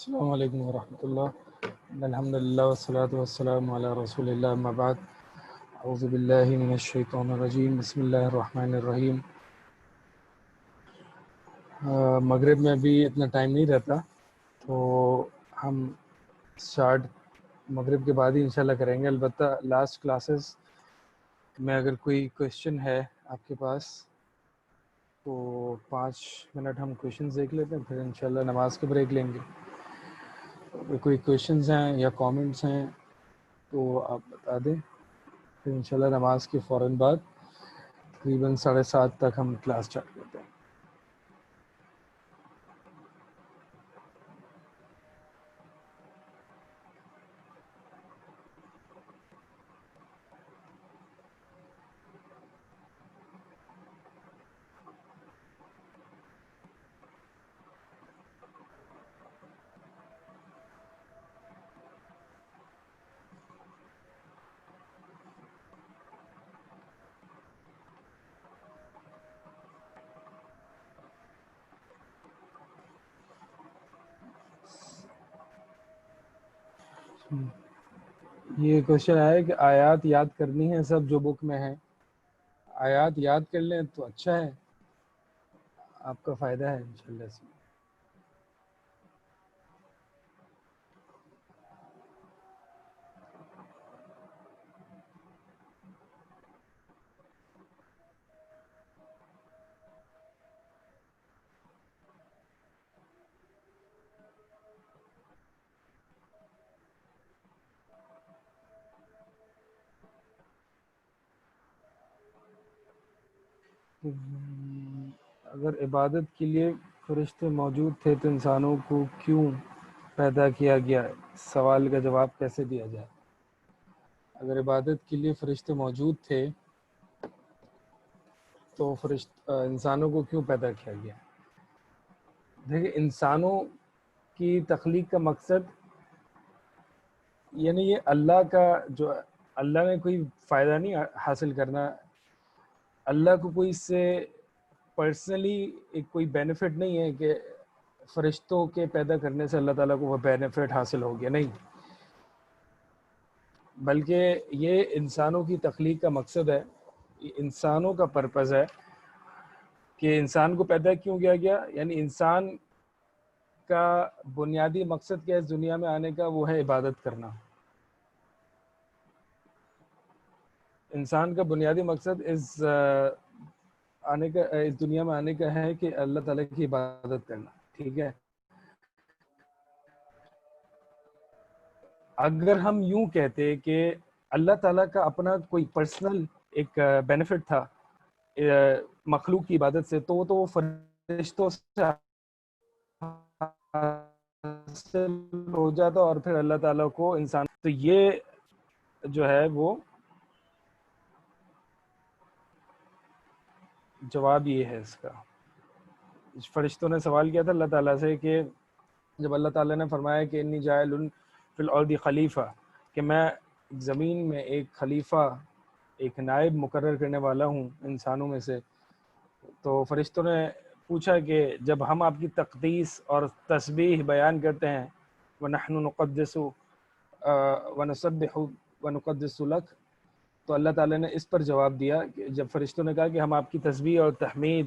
السلام علیکم ورحمۃ اللہ الحمد للہ والصلاۃ والسلام علی رسول اللہ اما بعد اعوذ باللہ من الشیطان الرجیم بسم اللہ الرحمن الرحیم۔ مغرب میں بھی اتنا ٹائم نہیں رہتا تو ہم اسٹارٹ مغرب کے بعد ہی انشاءاللہ کریں گے۔ البتہ لاسٹ کلاسز میں اگر کوئی کویشچن ہے آپ کے پاس تو 5 منٹ ہم کویشچنز دیکھ لیتے ہیں، پھر انشاءاللہ نماز کے بریک لیں گے۔ اگر کوئی کویشچنز ہیں یا کامنٹس ہیں تو آپ بتا دیں، پھر انشاءاللہ نماز کے فوراً بعد تقریباً 7:30 تک ہم کلاس اسٹارٹ کرتے ہیں۔ یہ کوشچن آیا کہ آیات یاد کرنی ہے سب جو بک میں ہیں۔ آیات یاد کر لیں تو اچھا ہے، آپ کا فائدہ ہے انشاءاللہ اس میں۔ اگر عبادت کے لیے فرشتے موجود تھے تو انسانوں کو کیوں پیدا کیا گیا؟ سوال کا جواب کیسے دیا جائے؟ اگر عبادت کے لیے فرشتے موجود تھے تو انسانوں کو کیوں پیدا کیا گیا؟ دیکھیں، انسانوں کی تخلیق کا مقصد یعنی یہ اللہ کا جو اللہ نے کوئی فائدہ نہیں حاصل کرنا، اللہ کو کوئی اس سے پرسنلی ایک کوئی بینیفٹ نہیں ہے کہ فرشتوں کے پیدا کرنے سے اللہ تعالیٰ کو وہ بینیفٹ حاصل ہو گیا، نہیں، بلکہ یہ انسانوں کی تخلیق کا مقصد ہے، انسانوں کا پرپز ہے کہ انسان کو پیدا کیوں کیا گیا، یعنی انسان کا بنیادی مقصد کیا ہے اس دنیا میں آنے کا؟ وہ ہے عبادت کرنا۔ انسان کا بنیادی مقصد اس دنیا میں آنے کا ہے کہ اللہ تعالیٰ کی عبادت کرنا، ٹھیک ہے۔ اگر ہم یوں کہتے کہ اللہ تعالیٰ کا اپنا کوئی پرسنل ایک بینیفٹ تھا مخلوق کی عبادت سے، تو وہ فرشتوں سے حاصل ہو جاتا اور پھر اللہ تعالیٰ کو انسان، تو یہ جو ہے وہ جواب یہ ہے اس کا۔ فرشتوں نے سوال کیا تھا اللہ تعالیٰ سے کہ جب اللہ تعالیٰ نے فرمایا کہ انی جاعل فی الارض خلیفہ، کہ میں زمین میں ایک خلیفہ، ایک نائب مقرر کرنے والا ہوں انسانوں میں سے، تو فرشتوں نے پوچھا کہ جب ہم آپ کی تقدیس اور تسبیح بیان کرتے ہیں وَنَحْنُ نُقَدِّسُ وَنُسَبِّحُ وَنُقَدِّسُ لَكَ، تو اللہ تعالیٰ نے اس پر جواب دیا کہ جب فرشتوں نے کہا کہ ہم آپ کی تسبیح اور تحمید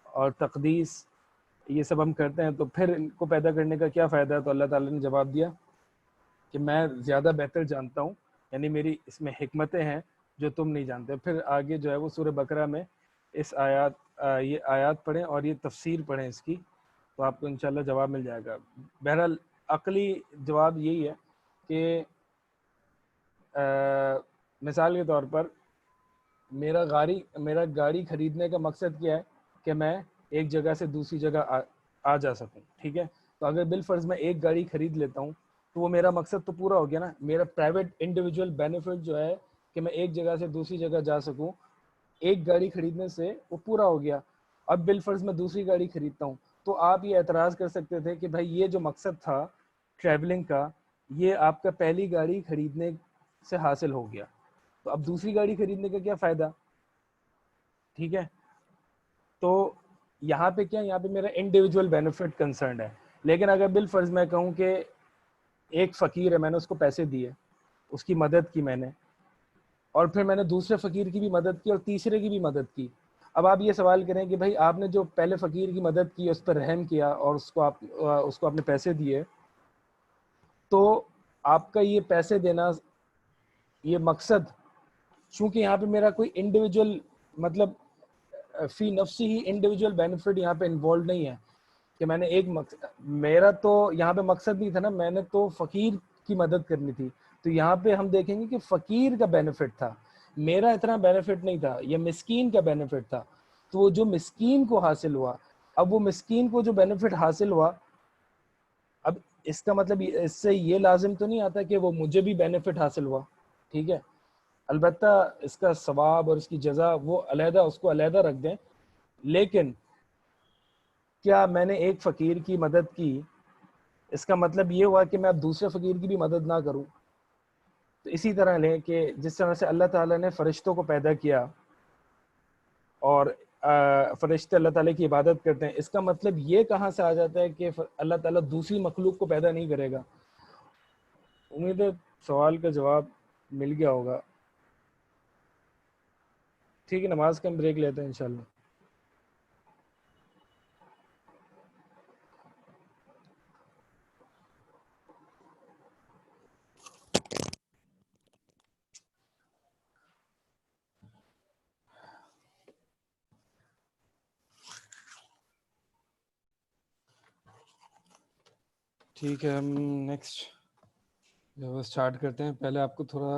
اور تقدیس یہ سب ہم کرتے ہیں تو پھر ان کو پیدا کرنے کا کیا فائدہ ہے؟ تو اللہ تعالیٰ نے جواب دیا کہ میں زیادہ بہتر جانتا ہوں، یعنی میری اس میں حکمتیں ہیں جو تم نہیں جانتے۔ پھر آگے جو ہے وہ سورہ بقرہ میں اس یہ آیات پڑھیں اور یہ تفسیر پڑھیں اس کی، تو آپ کو انشاءاللہ جواب مل جائے گا۔ بہرحال عقلی جواب یہی ہے کہ مثال کے طور پر میرا گاڑی خریدنے کا مقصد کیا ہے کہ میں ایک جگہ سے دوسری جگہ آ جا سکوں، ٹھیک ہے۔ تو اگر بالفرض میں ایک گاڑی خرید لیتا ہوں تو وہ میرا مقصد تو پورا ہو گیا نا، میرا پرائیویٹ انڈیویجول بینیفٹ جو ہے کہ میں ایک جگہ سے دوسری جگہ جا سکوں، ایک گاڑی خریدنے سے وہ پورا ہو گیا۔ اب بالفرض میں دوسری گاڑی خریدتا ہوں تو آپ یہ اعتراض کر سکتے تھے کہ بھائی یہ جو مقصد تھا ٹریولنگ کا، یہ آپ کا پہلی گاڑی خریدنے سے حاصل ہو گیا، تو اب دوسری گاڑی خریدنے کا کیا فائدہ؟ ٹھیک ہے، تو یہاں پہ کیا، یہاں پہ میرا انڈیویجول بینیفٹ کنسرنڈ ہے، لیکن اگر بالفرض میں کہوں کہ ایک فقیر ہے، میں نے اس کو پیسے دیے، اس کی مدد کی میں نے، اور پھر میں نے دوسرے فقیر کی بھی مدد کی اور تیسرے کی بھی مدد کی. اب آپ یہ سوال کریں کہ بھائی آپ نے جو پہلے فقیر کی مدد کی، اس پر رحم کیا اور اس کو آپ نے پیسے دیے، تو آپ کا یہ پیسے دینا، یہ مقصد، چونکہ یہاں پہ میرا کوئی انڈیویجول مطلب فی نفسی ہی انڈیویجول بینیفٹ یہاں پہ انوالو نہیں ہے کہ میں نے ایک میرا تو یہاں پہ مقصد نہیں تھا نا، میں نے تو فقیر کی مدد کرنی تھی. تو یہاں پہ ہم دیکھیں گے کہ فقیر کا بینیفٹ تھا، میرا اتنا بینیفٹ نہیں تھا، یہ مسکین کا بینیفٹ تھا. تو وہ جو مسکین کو حاصل ہوا، اب وہ مسکین کو جو بینیفٹ حاصل ہوا، اب اس کا مطلب اس سے یہ لازم تو نہیں آتا کہ وہ مجھے بھی بینیفٹ حاصل ہوا. ٹھیک ہے، البتہ اس کا ثواب اور اس کی جزا وہ علیحدہ، اس کو علیحدہ رکھ دیں. لیکن کیا میں نے ایک فقیر کی مدد کی، اس کا مطلب یہ ہوا کہ میں اب دوسرے فقیر کی بھی مدد نہ کروں؟ تو اسی طرح لیں کہ جس طرح سے اللہ تعالیٰ نے فرشتوں کو پیدا کیا اور فرشتے اللہ تعالیٰ کی عبادت کرتے ہیں، اس کا مطلب یہ کہاں سے آ جاتا ہے کہ اللہ تعالیٰ دوسری مخلوق کو پیدا نہیں کرے گا؟ امید ہے سوال کا جواب مل گیا ہوگا. ٹھیک ہے، نماز کا ہم بریک لیتے ہیں انشاءاللہ. ٹھیک ہے، ہم نیکسٹ جو اسٹارٹ کرتے ہیں. پہلے آپ کو تھوڑا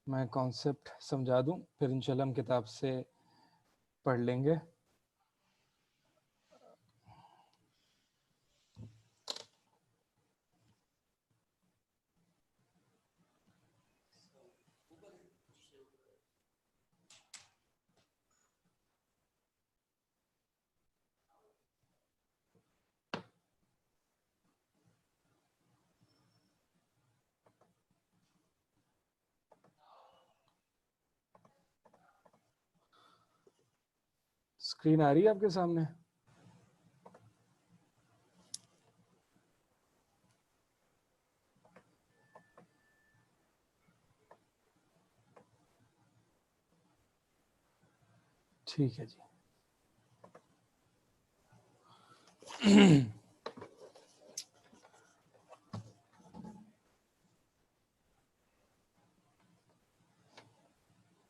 میں کانسیپٹ سمجھا دوں، پھر انشاءاللہ ہم کتاب سے پڑھ لیں گے. اسکرین آ رہی ہے آپ کے سامنے؟ ٹھیک ہے جی.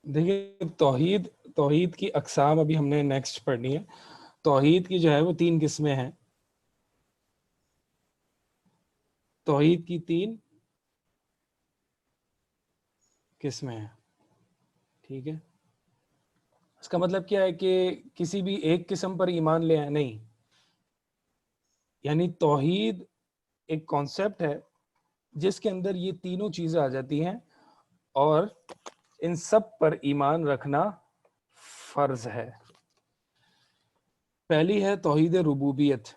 دیکھیے، توحید کی اقسام ابھی ہم نے نیکسٹ پڑھنی ہے. توحید کی جو ہے وہ 3 قسمیں ہیں. توحید کی 3 قسمیں ہیں. ٹھیک ہے، اس کا مطلب کیا ہے کہ کسی بھی ایک قسم پر ایمان لے آئے نہیں. یعنی توحید ایک کانسیپٹ ہے جس کے اندر یہ تینوں چیزیں آ جاتی ہیں، اور ان سب پر ایمان رکھنا فرض ہے. پہلی ہے توحید ربوبیت.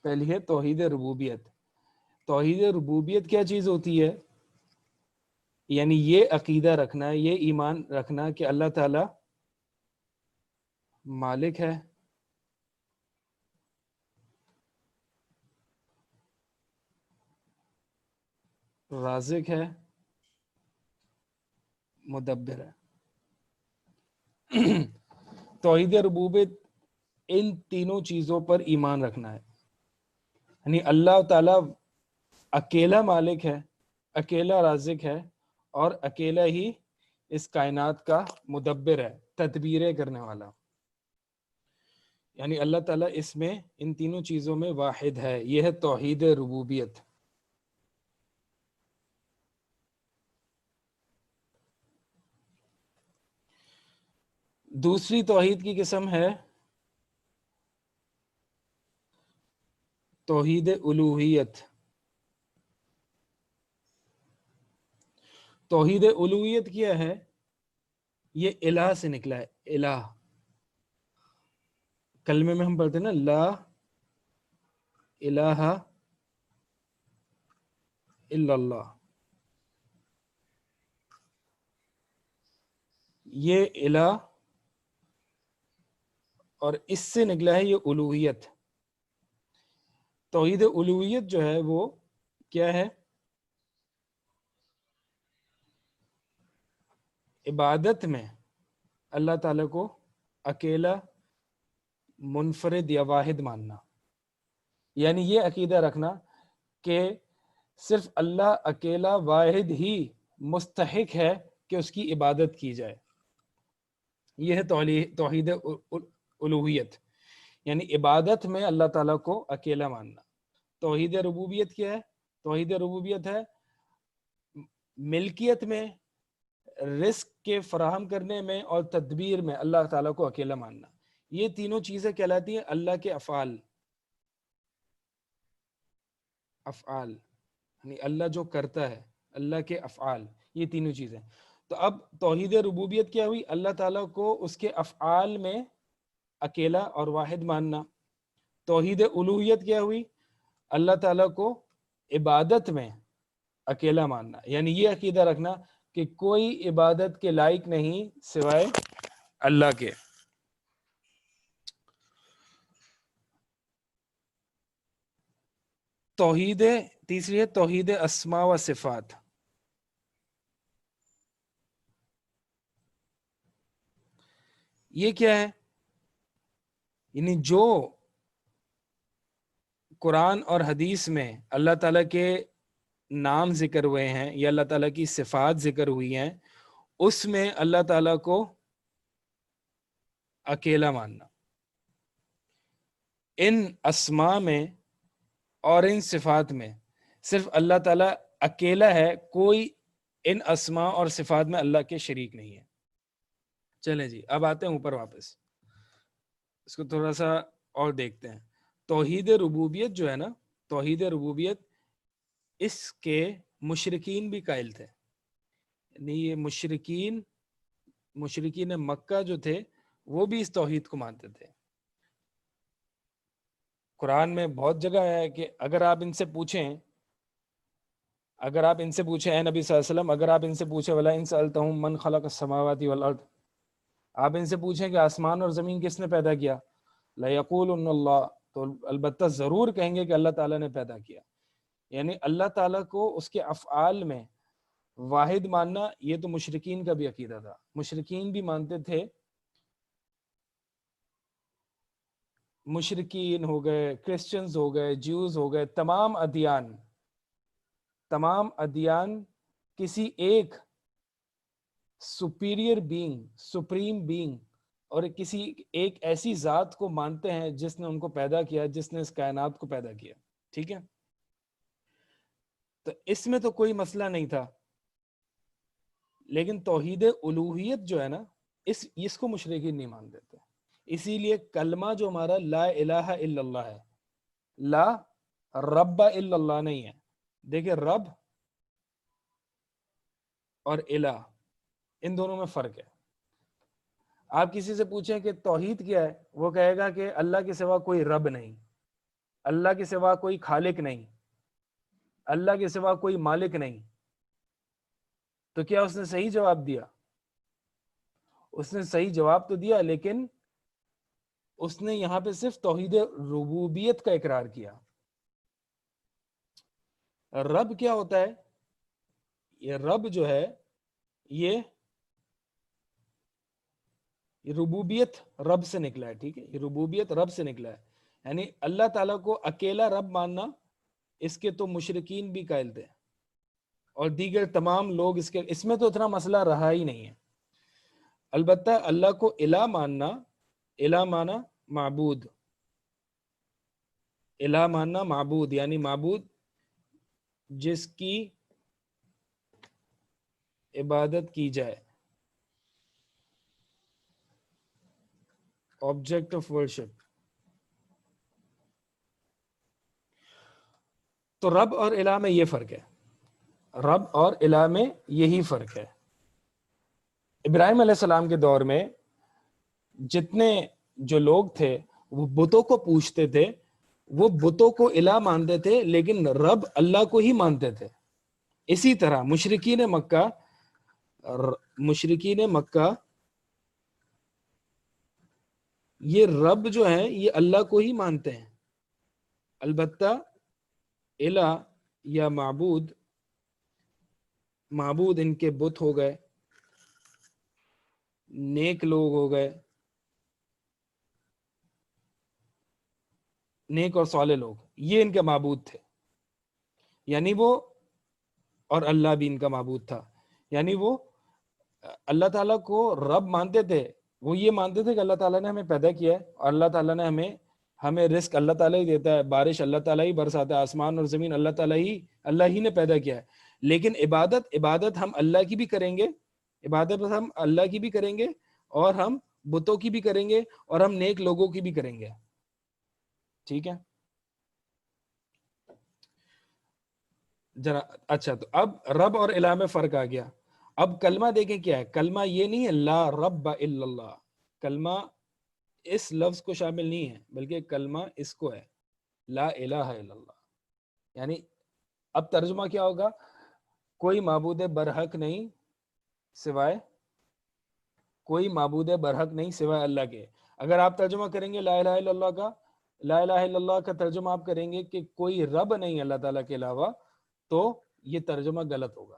پہلی ہے توحید ربوبیت. توحید ربوبیت کیا چیز ہوتی ہے؟ یعنی یہ عقیدہ رکھنا، یہ ایمان رکھنا کہ اللہ تعالی مالک ہے، رازق ہے، مدبر ہے. توحید ربوبیت ان تینوں چیزوں پر ایمان رکھنا ہے. یعنی اللہ تعالی اکیلا مالک ہے، اکیلا رازق ہے، اور اکیلا ہی اس کائنات کا مدبر ہے، تدبیریں کرنے والا. یعنی اللہ تعالیٰ اس میں ان تینوں چیزوں میں واحد ہے. یہ ہے توحید ربوبیت. دوسری توحید کی قسم ہے توحید الوہیت. توحید الوہیت کیا ہے؟ یہ الہ سے نکلا ہے. الہ، کلمے میں ہم پڑھتے ہیں نا، لا الہ الا اللہ. یہ الہ اور اس سے نکلا ہے یہ الوہیت. توحید الوہیت جو ہے وہ کیا ہے؟ عبادت میں اللہ تعالیٰ کو اکیلا، منفرد یا واحد ماننا. یعنی یہ عقیدہ رکھنا کہ صرف اللہ اکیلا واحد ہی مستحق ہے کہ اس کی عبادت کی جائے. یہ ہے توحید الوہیت، یعنی عبادت میں اللہ تعالیٰ کو اکیلا ماننا. توحید ربوبیت کیا ہے؟ توحید ربوبیت ہے ملکیت میں، رزق کے فراہم کرنے میں اور تدبیر میں اللہ تعالیٰ کو اکیلا ماننا. یہ تینوں چیزیں کہلاتی ہیں اللہ کے افعال. افعال یعنی اللہ جو کرتا ہے، اللہ کے افعال، یہ تینوں چیزیں. تو اب توحید ربوبیت کیا ہوئی؟ اللہ تعالیٰ کو اس کے افعال میں اکیلا اور واحد ماننا. توحید الوہیت کیا ہوئی؟ اللہ تعالیٰ کو عبادت میں اکیلا ماننا، یعنی یہ عقیدہ رکھنا کہ کوئی عبادت کے لائق نہیں سوائے اللہ کے. توحید تیسری ہے توحید اسماء و صفات. یہ کیا ہے؟ یعنی جو قرآن اور حدیث میں اللہ تعالیٰ کے نام ذکر ہوئے ہیں یا اللہ تعالیٰ کی صفات ذکر ہوئی ہیں، اس میں اللہ تعالیٰ کو اکیلا ماننا. ان اسماء میں اور ان صفات میں صرف اللہ تعالیٰ اکیلا ہے، کوئی ان اسماء اور صفات میں اللہ کے شریک نہیں ہے. چلیں جی، اب آتے ہیں اوپر واپس، اس کو تھوڑا سا اور دیکھتے ہیں. توحید ربوبیت جو ہے نا، توحید ربوبیت، اس کے مشرکین بھی قائل تھے. یعنی یہ مشرکین مکہ جو تھے وہ بھی اس توحید کو مانتے تھے. قرآن میں بہت جگہ ہے کہ اگر آپ ان سے پوچھیں اے نبی صلی اللہ علیہ وسلم، اگر آپ ان سے پوچھیں وَلَا إِن سَأَلْتَهُم مَّن خَلَقَ السَّمَاوَاتِ وَالْأَرْضِ، آپ ان سے پوچھیں کہ آسمان اور زمین کس نے پیدا کیا، لَيَقُولُنَّ اللَّهُ، تو البتہ ضرور کہیں گے کہ اللہ تعالیٰ نے پیدا کیا. یعنی اللہ تعالیٰ کو اس کے افعال میں واحد ماننا، یہ تو مشرکین کا بھی عقیدہ تھا. مشرکین بھی مانتے تھے، مشرکین ہو گئے، کرسچنز ہو گئے، جیوز ہو گئے، تمام ادیان کسی ایک سپیریئر بینگ، سپریم بینگ اور کسی ایک ایسی ذات کو مانتے ہیں جس نے ان کو پیدا کیا، جس نے اس کائنات کو پیدا کیا. ٹھیک ہے، تو اس میں تو کوئی مسئلہ نہیں تھا. لیکن توحید الوہیت جو ہے نا، اس کو مشرکین نہیں مانتے تھے. اسی لیے کلمہ جو ہمارا لا الہ الا اللہ ہے، لا رب الا اللہ نہیں ہے. دیکھیں، رب اور الہ، ان دونوں میں فرق ہے. آپ کسی سے پوچھیں کہ توحید کیا ہے، وہ کہے گا کہ اللہ کے سوا کوئی رب نہیں، اللہ کے سوا کوئی خالق نہیں، اللہ کے سوا کوئی مالک نہیں. تو کیا اس نے صحیح جواب دیا؟ اس نے صحیح جواب تو دیا، لیکن اس نے یہاں پہ صرف توحید ربوبیت کا اقرار کیا. رب کیا ہوتا ہے؟ یہ رب جو ہے، یہ ربوبیت رب سے نکلا ہے. ٹھیک ہے، یہ ربوبیت رب سے نکلا ہے. یعنی اللہ تعالیٰ کو اکیلا رب ماننا، اس کے تو مشرکین بھی قائل تھے اور دیگر تمام لوگ اس میں تو اتنا مسئلہ رہا ہی نہیں ہے. البتہ اللہ کو الہ ماننا، الہ مانا معبود، الہ ماننا معبود، یعنی معبود جس کی عبادت کی جائے، آبجیکٹ آف ورشپ. تو رب اور الہ میں یہ فرق ہے، رب اور الہ میں یہی فرق ہے. ابراہیم علیہ السلام کے دور میں جتنے جو لوگ تھے وہ بتوں کو پوجتے تھے، وہ بتوں کو الہ مانتے تھے، لیکن رب اللہ کو ہی مانتے تھے. اسی طرح مشرکین مکہ یہ رب جو ہے یہ اللہ کو ہی مانتے ہیں، البتہ الہ یا معبود، معبود ان کے بت ہو گئے، نیک لوگ ہو گئے، نیک اور صالح لوگ، یہ ان کے معبود تھے، یعنی وہ، اور اللہ بھی ان کا معبود تھا، یعنی وہ اللہ تعالیٰ کو رب مانتے تھے، وہ یہ مانتے تھے کہ اللہ تعالیٰ نے ہمیں پیدا کیا ہے، اور اللہ تعالیٰ نے ہمیں رزق اللہ تعالیٰ ہی دیتا ہے، بارش اللہ تعالیٰ ہی برساتا ہے، آسمان اور زمین اللہ ہی نے پیدا کیا ہے، لیکن عبادت ہم اللہ کی بھی کریں گے، عبادت ہم اللہ کی بھی کریں گے، اور ہم بتوں کی بھی کریں گے، اور ہم نیک لوگوں کی بھی کریں گے، ٹھیک ہے اچھا، تو اب رب اور الہ میں فرق آ گیا. اب کلمہ دیکھیں کیا ہے، کلمہ یہ نہیں ہے لا رب الا اللہ، کلمہ اس لفظ کو شامل نہیں ہے، بلکہ کلمہ اس کو ہے، لا الہ الا اللہ. یعنی اب ترجمہ کیا ہوگا، کوئی معبود برحق نہیں سوائے اللہ کے. اگر آپ ترجمہ کریں گے لا الہ الا اللہ کا، لا الہ الا اللہ کا ترجمہ آپ کریں گے کہ کوئی رب نہیں اللہ تعالیٰ کے علاوہ، تو یہ ترجمہ غلط ہوگا.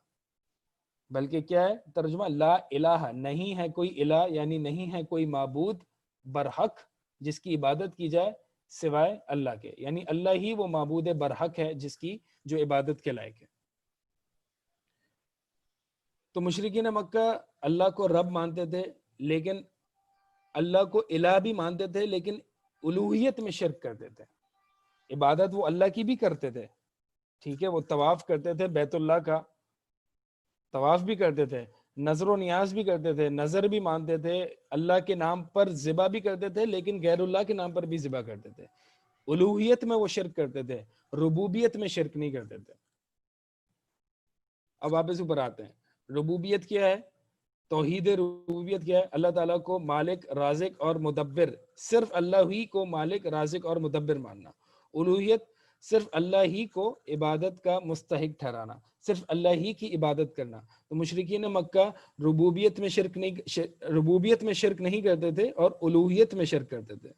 بلکہ کیا ہے ترجمہ، لا الہ، نہیں ہے کوئی الہ، یعنی نہیں ہے کوئی معبود برحق جس کی عبادت کی جائے سوائے اللہ کے، یعنی اللہ ہی وہ معبود برحق ہے جس کی جو عبادت کے لائق ہے. تو مشرکین مکہ اللہ کو رب مانتے تھے، لیکن اللہ کو الہ بھی مانتے تھے، لیکن الوہیت میں شرک کرتے تھے. عبادت وہ اللہ کی بھی کرتے تھے، ٹھیک ہے، وہ طواف کرتے تھے بیت اللہ کا، طواف بھی کرتے تھے، نظر و نیاز بھی کرتے تھے، نظر بھی مانتے تھے، اللہ کے نام پر ذبح بھی کرتے تھے، لیکن غیر اللہ کے نام پر بھی ذبح کرتے تھے. الوہیت میں وہ شرک کرتے تھے، ربوبیت میں شرک نہیں کرتے تھے. اب آپ اس اوپر آتے ہیں، ربوبیت کیا ہے، توحید ربوبیت کیا ہے، اللہ تعالیٰ کو مالک، رازق اور مدبر، صرف اللہ ہی کو مالک، رازق اور مدبر ماننا. الوہیت، صرف اللہ ہی کو عبادت کا مستحق ٹھہرانا، صرف اللہ ہی کی عبادت کرنا. تو مشرکین مکہ ربوبیت میں شرک نہیں کرتے تھے، اور الوہیت میں شرک کرتے تھے.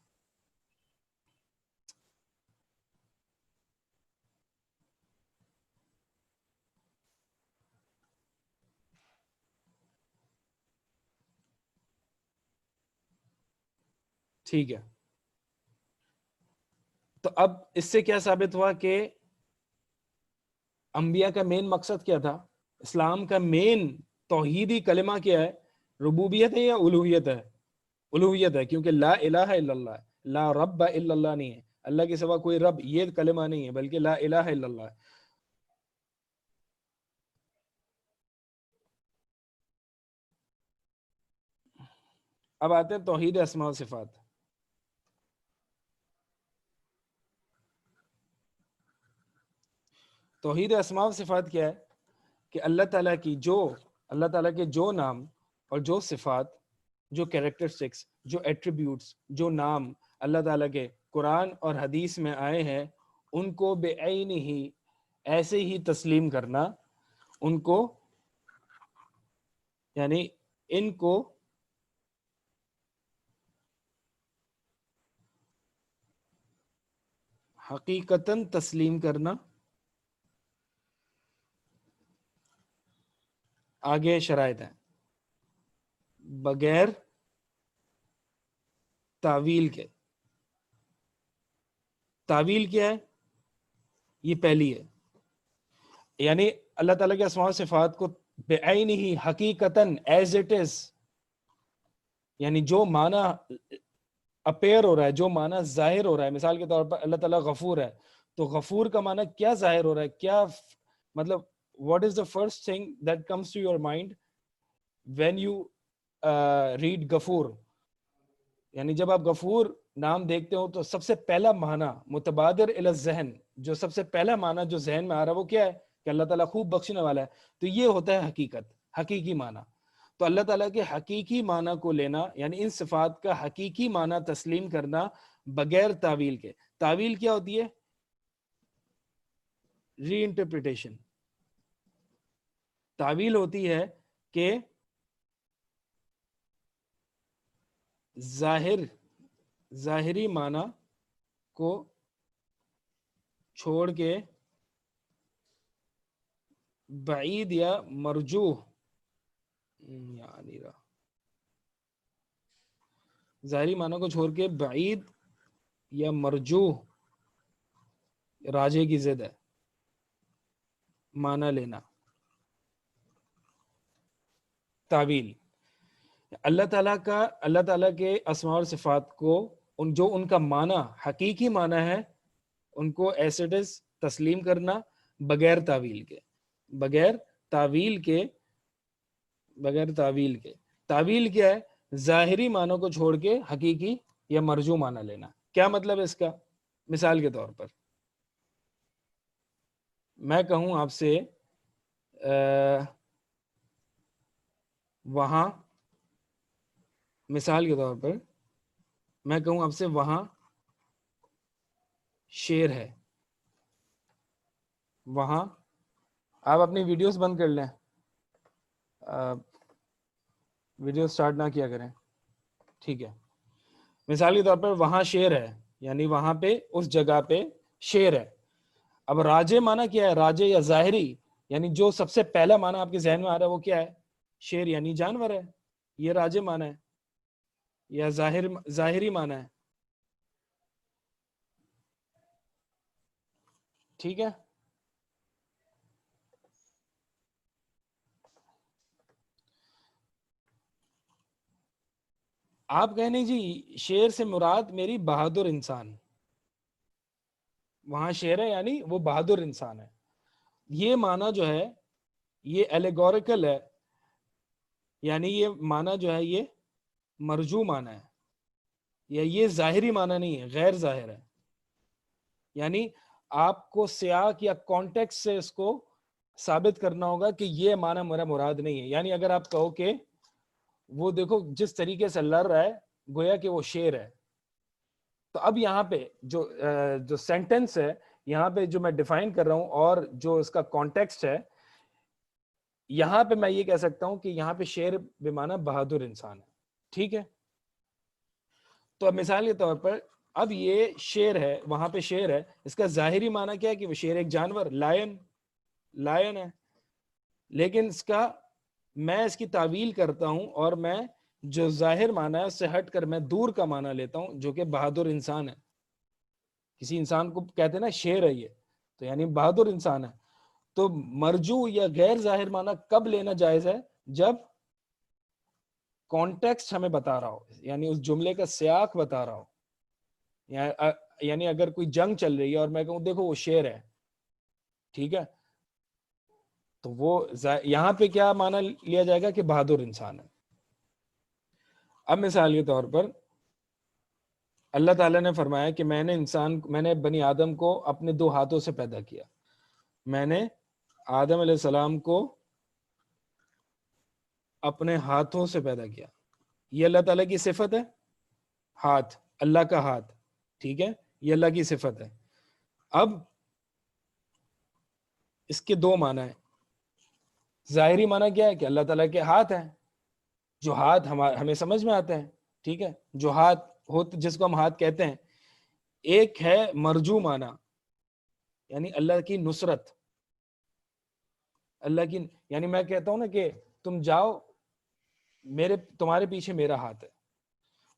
ٹھیک ہے، تو اب اس سے کیا ثابت ہوا کہ انبیاء کا مین مقصد کیا تھا، اسلام کا مین توحیدی کلمہ کیا ہے، ربوبیت ہے یا الوہیت ہے؟ الوہیت ہے، کیونکہ لا الہ الا اللہ ہے، لا رب الا اللہ نہیں ہے، اللہ کے سوا کوئی رب یہ کلمہ نہیں ہے، بلکہ لا الہ الا اللہ ہے. اب آتے ہیں توحید اسماء و صفات. توحید اسماء و صفات کیا ہے کہ اللہ تعالیٰ کے جو نام اور جو صفات، جو کیریکٹرسٹکس، جو ایٹریبیوٹس، جو نام اللہ تعالیٰ کے قرآن اور حدیث میں آئے ہیں، ان کو بے عین ہی ایسے ہی تسلیم کرنا، ان کو یعنی ان کو حقیقتاً تسلیم کرنا. آگے شرائط ہیں، بغیر تعویل کے. تعویل کیا ہے؟ یہ پہلی ہے، یعنی اللہ تعالیٰ کے اسماء و صفات کو بے عین ہی حقیقتاً ایز اٹ از، یعنی جو معنی اپیئر ہو رہا ہے، جو معنی ظاہر ہو رہا ہے. مثال کے طور پر اللہ تعالیٰ غفور ہے، تو غفور کا معنی کیا ظاہر ہو رہا ہے، کیا مطلب what is the first thing that comes to your mind when you read غفور؟ یعنی جب آپ غفور نام دیکھتے ہو تو سب سے پہلا معنی متبادر الی الذہن، جو سب سے پہلا معنی جو ذہن میں آ رہا ہے وہ کیا ہے کہ اللہ تعالیٰ خوب بخشنے والا ہے. تو یہ ہوتا ہے حقیقت، حقیقی معنی. تو اللہ تعالیٰ کے حقیقی معنی کو لینا، یعنی ان صفات کا حقیقی معنی تسلیم کرنا بغیر تعویل کے. تعویل کیا ہوتی ہے؟ ری انٹرپریٹیشن. تعویل ہوتی ہے کہ ظاہر ظاہری معنی کو چھوڑ کے بعید یا مرجوح ظاہری معنی کو چھوڑ کے بعید یا مرجوح راجے کی ضد ہے معنی لینا. تعویل اللہ تعالیٰ کے اسماء اور صفات کو جو ان کا معنی حقیقی معنی ہے ان کو ایز اٹ از تسلیم کرنا بغیر تعویل کے. تعویل کیا ہے؟ ظاہری معنی کو چھوڑ کے حقیقی یا مرجو معنی لینا. کیا مطلب ہے اس کا؟ مثال کے طور پر میں کہوں آپ سے وہاں، مثال کے طور پر میں کہوں آپ سے وہاں شیر ہے. وہاں، آپ اپنی ویڈیوز بند کر لیں، ویڈیو سٹارٹ نہ کیا کریں، ٹھیک ہے. مثال کے طور پر وہاں شیر ہے، یعنی وہاں پہ اس جگہ پہ شیر ہے. اب راجے معنی کیا ہے؟ راجے یا ظاہری، یعنی جو سب سے پہلا معنی آپ کے ذہن میں آ رہا ہے وہ کیا ہے؟ شیر یعنی جانور ہے، یہ راجے معنی ہے یا ظاہری معنی ہے. ٹھیک ہے. آپ کہیں نہیں جی شیر سے مراد میری بہادر انسان، وہاں شیر ہے یعنی وہ بہادر انسان ہے. یہ معنی جو ہے یہ ایلیگوریکل ہے، یعنی یہ معنی جو ہے یہ مرجو معنی ہے، یا یہ ظاہری معنی نہیں ہے، غیر ظاہر ہے. یعنی آپ کو سیاق یا کانٹیکس سے اس کو ثابت کرنا ہوگا کہ یہ معنی میرا مراد نہیں ہے. یعنی اگر آپ کہو کہ وہ دیکھو جس طریقے سے لڑ رہا ہے گویا کہ وہ شیر ہے، تو اب یہاں پہ جو سینٹنس ہے یہاں پہ جو میں ڈیفائن کر رہا ہوں اور جو اس کا کانٹیکسٹ ہے، یہاں پہ میں یہ کہہ سکتا ہوں کہ یہاں پہ شیر بمعنی بہادر انسان ہے. ٹھیک ہے. تو اب مثال کے طور پر اب یہ شیر ہے، وہاں پہ شیر ہے، اس کا ظاہری معنی کیا ہے کہ وہ شیر ایک جانور، لائن ہے. لیکن میں اس کی تعویل کرتا ہوں اور میں جو ظاہر معنی ہے اس سے ہٹ کر میں دور کا معنی لیتا ہوں جو کہ بہادر انسان ہے. کسی انسان کو کہتے ہیں نا شیر ہے یہ، تو یعنی بہادر انسان ہے. تو مرجو یا غیر ظاہر معنی کب لینا جائز ہے؟ جب کانٹیکسٹ ہمیں بتا رہا ہو، یعنی اس جملے کا سیاق بتا رہا ہو. یعنی اگر کوئی جنگ چل رہی ہے اور میں کہوں دیکھو وہ شیر ہے، ٹھیک ہے، تو وہ یہاں پہ کیا معنی لیا جائے گا کہ بہادر انسان ہے. اب مثال کے طور پر اللہ تعالیٰ نے فرمایا کہ میں نے بنی آدم کو اپنے 2 ہاتھوں سے پیدا کیا. میں نے آدم علیہ السلام کو اپنے ہاتھوں سے پیدا کیا. یہ اللہ تعالیٰ کی صفت ہے، ہاتھ، اللہ کا ہاتھ، ٹھیک ہے، یہ اللہ کی صفت ہے. اب اس کے 2 معنی ہیں. ظاہری معنی کیا ہے کہ اللہ تعالیٰ کے ہاتھ ہیں، جو ہاتھ ہمیں سمجھ میں آتے ہیں، ٹھیک ہے، جو ہاتھ جس کو ہم ہاتھ کہتے ہیں. ایک ہے مرجو معنی، یعنی اللہ کی نصرت، یعنی میں کہتا ہوں نا کہ تم جاؤ تمہارے پیچھے میرا ہاتھ ہے،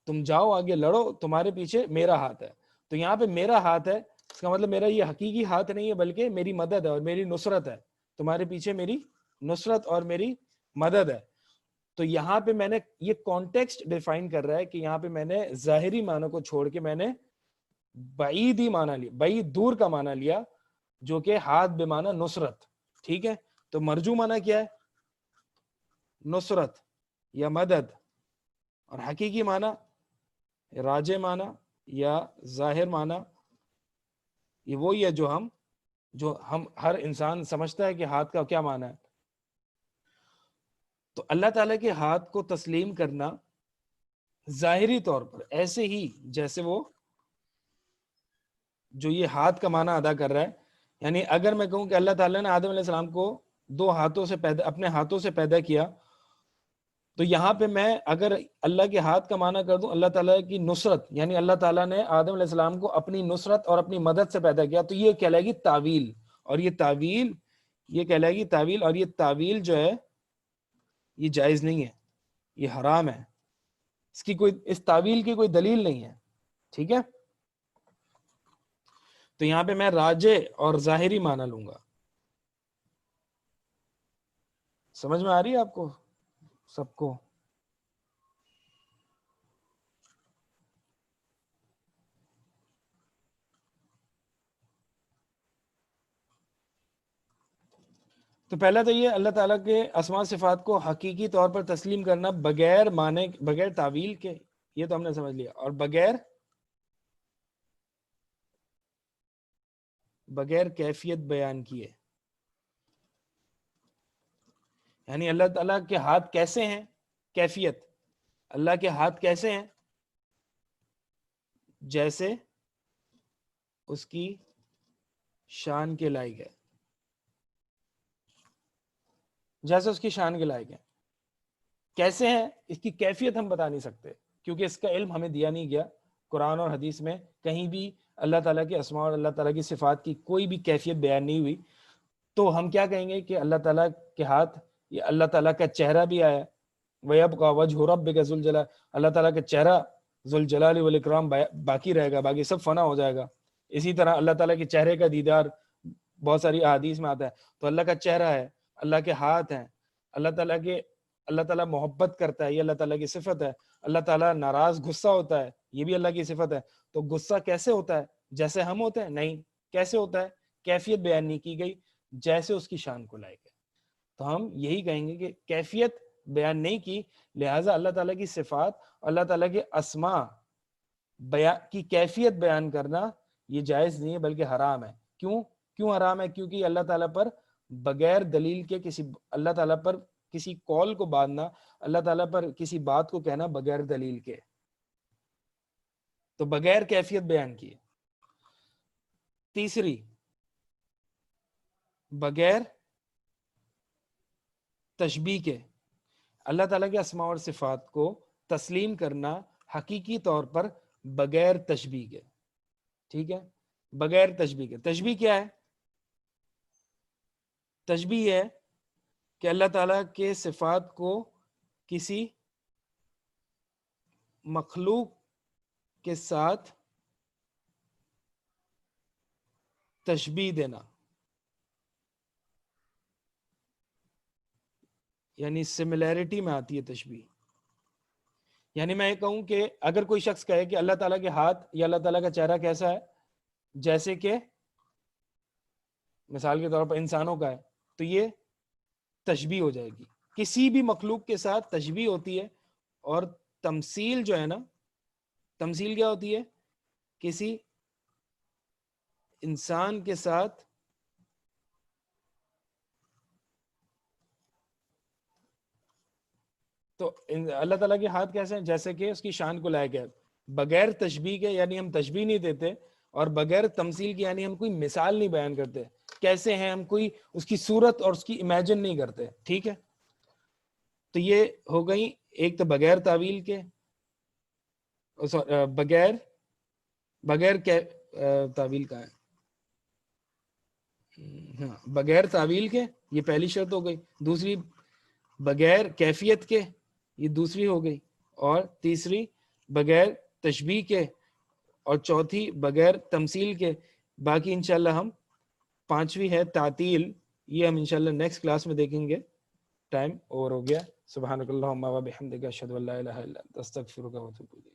تم جاؤ آگے لڑو تمہارے پیچھے میرا ہاتھ ہے. تو یہاں پہ میرا ہاتھ ہے، اس کا مطلب میرا یہ حقیقی ہاتھ نہیں ہے بلکہ میری مدد ہے اور میری نصرت ہے. تمہارے پیچھے میری نصرت اور میری مدد ہے. تو یہاں پہ میں نے یہ کانٹیکسٹ ڈیفائن کر رہا ہے کہ یہاں پہ میں نے ظاہری معنی کو چھوڑ کے میں نے بعید ہی معنی لیا، بعید دور کا معنی لیا جو کہ ہاتھ بمعنی نصرت. ٹھیک ہے. تو مرجو معنی کیا ہے؟ نصرت یا مدد. اور حقیقی معنی راجے معنی یا ظاہر معنی یہ وہی ہے جو ہم ہر انسان سمجھتا ہے کہ ہاتھ کا کیا معنی ہے. تو اللہ تعالیٰ کے ہاتھ کو تسلیم کرنا ظاہری طور پر ایسے ہی جیسے وہ جو یہ ہاتھ کا معنی ادا کر رہا ہے. یعنی اگر میں کہوں کہ اللہ تعالیٰ نے آدم علیہ السلام کو 2 ہاتھوں سے اپنے ہاتھوں سے پیدا کیا تو یہاں پہ میں اگر اللہ کے ہاتھ کا معنی کر دوں اللہ تعالیٰ کی نصرت، یعنی اللہ تعالیٰ نے آدم علیہ السلام کو اپنی نصرت اور اپنی مدد سے پیدا کیا، تو یہ کہلائے گی تعویل، اور یہ تعویل یہ کہلائے گی تعویل، اور یہ تعویل جو ہے یہ جائز نہیں ہے، یہ حرام ہے، اس تعویل کی کوئی دلیل نہیں ہے. ٹھیک ہے، تو یہاں پہ میں راجع اور ظاہری معنی لوں گا. سمجھ میں آ رہی ہے آپ کو سب کو؟ تو پہلا تو یہ اللہ تعالیٰ کے اسماء صفات کو حقیقی طور پر تسلیم کرنا بغیر معنی، بغیر تعویل کے، یہ تو ہم نے سمجھ لیا، اور بغیر کیفیت بیان کیے. یعنی اللہ تعالیٰ کے ہاتھ کیسے ہیں، کیفیت، اللہ کے ہاتھ کیسے ہیں، جیسے اس کی شان کے لائق ہے، جیسے اس کی شان کے لائق ہے. کیسے ہیں اس کی کیفیت ہم بتا نہیں سکتے، کیونکہ اس کا علم ہمیں دیا نہیں گیا. قرآن اور حدیث میں کہیں بھی اللہ تعالیٰ کے اسماء اور اللہ تعالیٰ کی صفات کی کوئی بھی کیفیت بیان نہیں ہوئی. تو ہم کیا کہیں گے کہ اللہ تعالیٰ کے ہاتھ، یہ اللہ تعالیٰ کا چہرہ بھی آیا، وَيَبْقَى وَجْهُ رَبِّكَ ذُو الْجَلَالِ، اللہ تعالیٰ کا چہرہ ذو الجلال والاکرام باقی رہے گا، باقی سب فنا ہو جائے گا. اسی طرح اللہ تعالیٰ کے چہرے کا دیدار بہت ساری احادیث میں آتا ہے. تو اللہ کا چہرہ ہے، اللہ کے ہاتھ ہیں، اللہ تعالیٰ محبت کرتا ہے، یہ اللہ تعالیٰ کی صفت ہے. اللہ تعالیٰ ناراض غصہ ہوتا ہے، یہ بھی اللہ کی صفت ہے. تو غصہ کیسے ہوتا ہے، جیسے ہم ہوتے ہیں؟ نہیں. کیسے ہوتا ہے؟ کیفیت بیان نہیں کی گئی، جیسے اس کی شان کو لائق ہے. تو ہم یہی کہیں گے کہ کیفیت بیان نہیں کی، لہٰذا اللہ تعالیٰ کی صفات، اللہ تعالیٰ کے اسماء کی کیفیت بیان کرنا یہ جائز نہیں ہے بلکہ حرام ہے. کیوں حرام ہے؟ کیونکہ اللہ تعالیٰ پر بغیر دلیل کے اللہ تعالیٰ پر کسی قول کو باندھنا، اللہ تعالیٰ پر کسی بات کو کہنا بغیر دلیل کے، تو بغیر کیفیت بیان کیے. تیسری، بغیر تشبیہ کے، اللہ تعالیٰ کے اسماء اور صفات کو تسلیم کرنا حقیقی طور پر بغیر تشبیہ کے. ٹھیک ہے، بغیر تشبیہ کے. تشبیہ کیا ہے؟ تشبیہ ہے کہ اللہ تعالیٰ کے صفات کو کسی مخلوق کے ساتھ تشبیہ دینا، یعنی سملیرٹی میں آتی ہے تشبیہ. یعنی میں یہ کہوں کہ اگر کوئی شخص کہے کہ اللہ تعالیٰ کے ہاتھ یا اللہ تعالیٰ کا چہرہ کیسا ہے، جیسے کہ مثال کے طور پر انسانوں کا ہے، تو یہ تشبیہ ہو جائے گی. کسی بھی مخلوق کے ساتھ تشبیہ ہوتی ہے. اور تمثیل جو ہے نا، تمثیل کیا ہوتی ہے؟ کسی انسان کے ساتھ تو اللہ تعالیٰ کے ہاتھ کیسے ہیں؟ جیسے کہ اس کی شان کو لائق ہے، بغیر تشبیہ کے، یعنی ہم تشبیہ نہیں دیتے، اور بغیر تمثیل کے، یعنی ہم کوئی مثال نہیں بیان کرتے کیسے ہیں، ہم کوئی اس کی صورت اور اس کی امیجن نہیں کرتے. ٹھیک ہے، تو یہ ہو گئی ایک تو بغیر تعویل کے، بغیر تعویل کا ہے، ہاں بغیر تعویل کے، یہ پہلی شرط ہو گئی. دوسری بغیر کیفیت کے، یہ دوسری ہو گئی. اور تیسری بغیر تشبیہ کے، اور چوتھی بغیر تمثیل کے. باقی انشاءاللہ ہم پانچویں ہے تعطیل، یہ ہم انشاءاللہ نیکسٹ کلاس میں دیکھیں گے. ٹائم اوور ہو گیا. سبحانک اللہم و بحمدک، اشہد ان لا الہ الا انت، استغفرک و اتوب الیک.